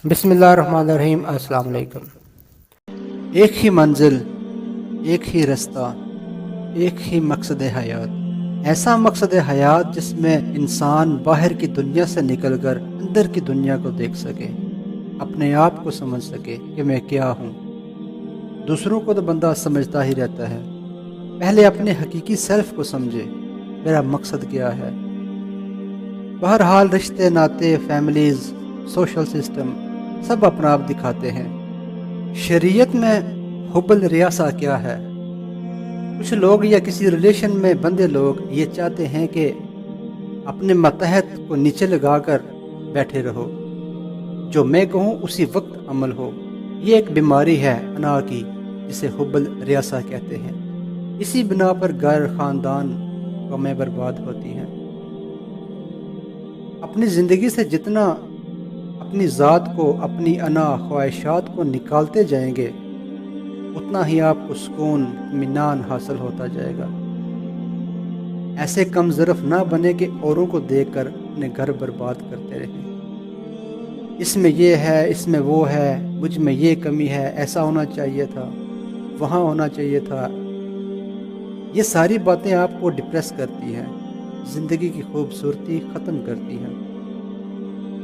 बिस्मिल्लाहिर्रहमानिर्रहीम। अस्सलाम वालेकुम। एक ही मंजिल, एक ही रास्ता, एक ही मकसद हयात। ऐसा मकसद हयात जिसमें इंसान बाहर की दुनिया से निकलकर अंदर की दुनिया को देख सके, अपने आप को समझ सके कि मैं क्या हूँ। दूसरों को तो बंदा समझता ही रहता है, पहले अपने हकीकी सेल्फ को समझे, मेरा मकसद क्या है। बहरहाल रिश्ते नाते, फैमिलीज, सोशल सिस्टम सब अपना आप दिखाते हैं। शरीयत में हुब्बुल रियासा क्या है? कुछ लोग या किसी रिलेशन में बंधे लोग ये चाहते हैं कि अपने मतहत को नीचे लगाकर बैठे रहो, जो मैं कहूँ उसी वक्त अमल हो। ये एक बीमारी है अना की, जिसे हुब्बुल रियासा कहते हैं। इसी बिना पर घर, खानदान कौमें बर्बाद होती हैं। अपनी ज़िंदगी से जितना अपनी ज़ात को, अपनी अना ख्वाहिशात को निकालते जाएंगे, उतना ही आपको सुकून, इत्मीनान हासिल होता जाएगा। ऐसे कम ज़रफ़ ना बने कि औरों को देखकर अपने घर बर्बाद करते रहें। इसमें ये है, इसमें वो है, मुझ में ये कमी है, ऐसा होना चाहिए था, वहाँ होना चाहिए था। ये सारी बातें आपको डिप्रेस करती हैं, ज़िंदगी की खूबसूरती ख़त्म करती हैं।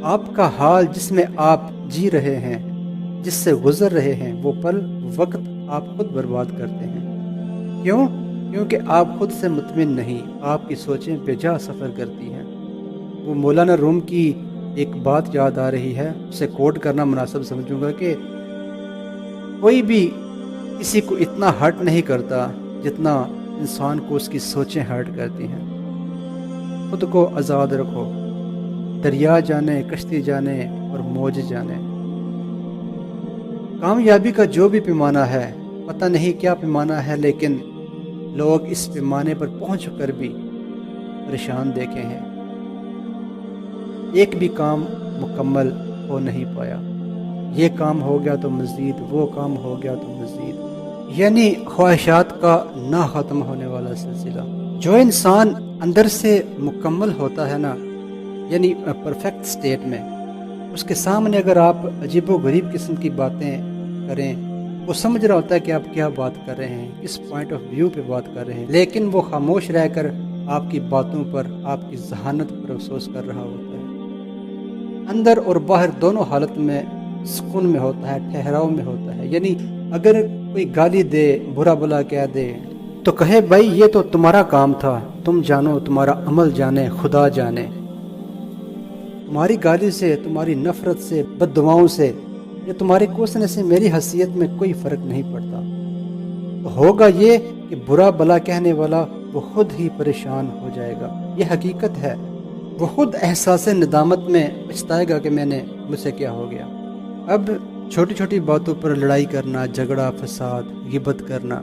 आपका हाल जिसमें आप जी रहे हैं, जिससे गुजर रहे हैं, वो पल, वक्त आप खुद बर्बाद करते हैं। क्यों? क्योंकि आप खुद से मुतमिन नहीं, आपकी सोचें बेजा सफ़र करती हैं। वो मौलाना रूम की एक बात याद आ रही है, उसे कोट करना मुनासिब समझूंगा कि कोई भी किसी को इतना हर्ट नहीं करता जितना इंसान को उसकी सोचें हर्ट करती हैं। खुद को आज़ाद रखो, दरिया जाने, कश्ती जाने और मौज जाने। कामयाबी का जो भी पैमाना है, पता नहीं क्या पैमाना है, लेकिन लोग इस पैमाने पर पहुंच कर भी परेशान देखे हैं। एक भी काम मुकम्मल हो नहीं पाया। ये काम हो गया तो मज़ीद, वो काम हो गया तो मज़ीद, यानी ख्वाहिशात का ना ख़त्म होने वाला सिलसिला। जो इंसान अंदर से मुकम्मल होता है ना, यानी परफेक्ट स्टेट में, उसके सामने अगर आप अजीबो गरीब किस्म की बातें करें, वो समझ रहा होता है कि आप क्या बात कर रहे हैं, किस पॉइंट ऑफ व्यू पे बात कर रहे हैं, लेकिन वो खामोश रहकर आपकी बातों पर, आपकी जहानत पर अफसोस कर रहा होता है। अंदर और बाहर दोनों हालत में सुकून में होता है, ठहराव में होता है। यानी अगर कोई गाली दे, बुरा भला कह दे, तो कहे भाई ये तो तुम्हारा काम था, तुम जानो, तुम्हारा अमल जाने, खुदा जाने। तुम्हारी गाली से, तुम्हारी नफरत से, बद्दुआओं से या तुम्हारे कोसने से मेरी हैसियत में कोई फ़र्क नहीं पड़ता। तो होगा ये कि बुरा भला कहने वाला वो खुद ही परेशान हो जाएगा। ये हकीकत है। वो खुद एहसास नदामत में पछताएगा कि मैंने, मुझसे क्या हो गया। अब छोटी छोटी बातों पर लड़ाई करना, झगड़ा, फसाद, गिबत करना,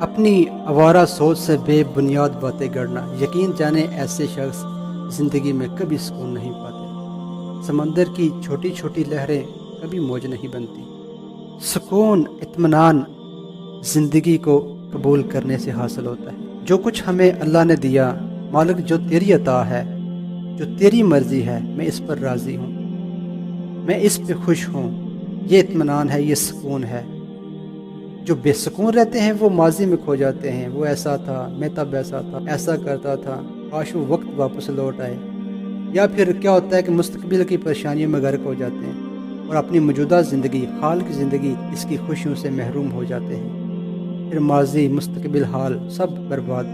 अपनी आवारा सोच से बेबुनियाद बातें गढ़ना, यकीन जाने ऐसे शख्स ज़िंदगी में कभी सुकून नहीं पाते। समंदर की छोटी छोटी लहरें कभी मौज नहीं बनती। सुकून, इत्मीनान ज़िंदगी को कबूल करने से हासिल होता है। जो कुछ हमें अल्लाह ने दिया, मालिक जो तेरी अता है, जो तेरी मर्ज़ी है, मैं इस पर राज़ी हूँ, मैं इस पे खुश हूँ। ये इत्मीनान है, ये सुकून है। जो बेसुकून रहते हैं वो माजी में खो जाते हैं। वो ऐसा था, मैं तब ऐसा था, ऐसा करता था, काश वो वक्त वापस लौट आए। या फिर क्या होता है कि मुस्तकबिल की परेशानियों में गर्क हो जाते हैं और अपनी मौजूदा ज़िंदगी, हाल की ज़िंदगी, इसकी खुशियों से महरूम हो जाते हैं। फिर माजी, मुस्तकबिल, हाल सब बर्बाद।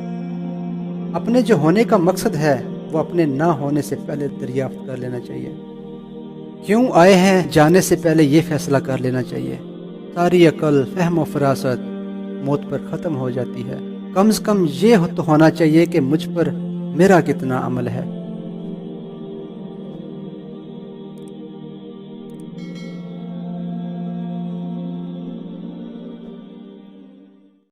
अपने जो होने का मकसद है वो अपने ना होने से पहले दरियाफ्त कर लेना चाहिए। क्यों आए हैं, जाने से पहले ये फैसला कर लेना चाहिए। सारी अकल, फहम और फरासत मौत पर ख़त्म हो जाती है। कम से कम ये तो होना चाहिए कि मुझ पर मेरा कितना अमल है।